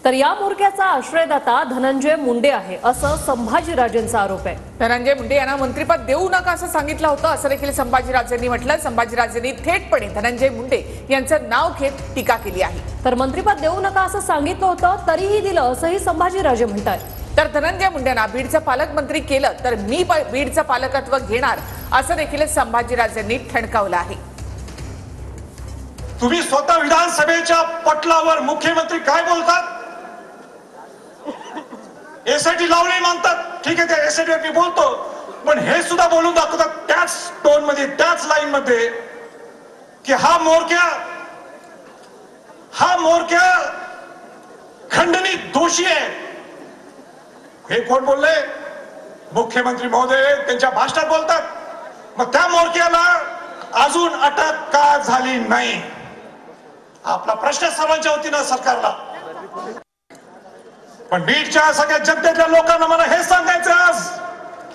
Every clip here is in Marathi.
तर या मोर्चाचा आश्रयदाता धनंजय मुंडे आहे असं संभाजीराजेंचा आरोप आहे। धनंजय मुंडे यांना मंत्रिपद देऊ नका असं सांगितलं होतं असं देखील संभाजीराजेंनी म्हटलं। संभाजीराजेंनी थेटपणे धनंजय मुंडे यांचं नाव घेत टीका केली आहे। तर मंत्रिपद देऊ नका असं सांगितलं होतं तरीही दिलं असंही संभाजीराजे म्हणतात। तर धनंजय मुंडेंना बीडचं पालकमंत्री केलं तर मी बीडचं पालकत्व घेणार असं देखील संभाजीराजेंनी ठणकावलं आहे। तुम्ही स्वतः विधानसभेच्या पटलावर मुख्यमंत्री काय बोलतात, एसआयटी लावणे मागतात, ठीक आहे, त्या एसआयटी मी बोलतो, पण हे सुद्धा बोलून दाखवतात त्याच टोन मध्ये, त्याच लाईन मध्ये की हा मोरक्या खंडनीत दोषी आहे। हे कोण बोलले? मुख्यमंत्री महोदय त्यांच्या भाषणात बोलतात। मग त्या मोरक्याला अजून अटक का झाली नाही? आपला प्रश्न सर्वांच्या वतीनं सरकारला, पण बीडच्या सगळ्या जनतेतल्या लोकांना मला हे सांगायचं आज,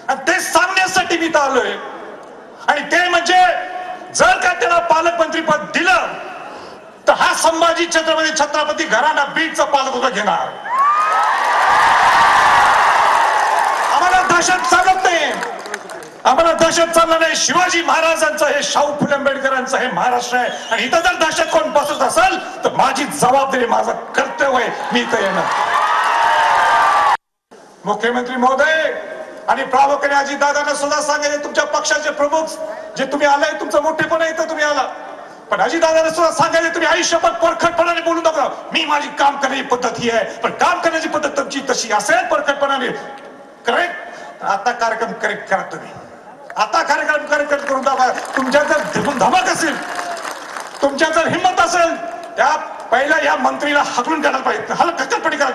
आणि ते सांगण्यासाठी मी आलोय, आणि ते म्हणजे जर का त्यांना पालकमंत्री पद दिलं तर हा संभाजी छत्रपती घराणा बीडचं पालकत्व घेणार। आम्हाला दहशत चालत नाही, आम्हाला दहशत चालणार नाही। शिवाजी महाराजांचं हे, शाहू फुले आंबेडकरांचं हे महाराष्ट्र आहे, आणि इथं जर दहशत कोण बसत असेल तर माझी जबाबदारी, माझं कर्तव्य आहे, मी इथं येणार। मुख्यमंत्री महोदय आणि प्रामुख्याने अजितदादांना सुद्धा सांगायचे, तुमच्या पक्षाचे प्रमुख जे तुम्ही आलाय, तुमचं मोठेपण आहे इथं तुम्ही आला, पण अजितदादांना सुद्धा सांगायचे तुम्ही आयुष्यभर परखडपणाने बोलू नका। मी माझी काम करण्याची पद्धत ही आहे, पण काम करण्याची पद्धत तुमची तशी असेल परखडपणाने, करेक्ट, आता कार्यक्रम करेक्ट करा तुम्ही, आता कार्यक्रम करेक्ट करून दाखवा। तुमच्या जर धमक असेल, तुमच्या जर हिंमत असेल, त्या पहिल्या या मंत्रीला हकलून काढायला पाहिजे, हलकटपणी करा।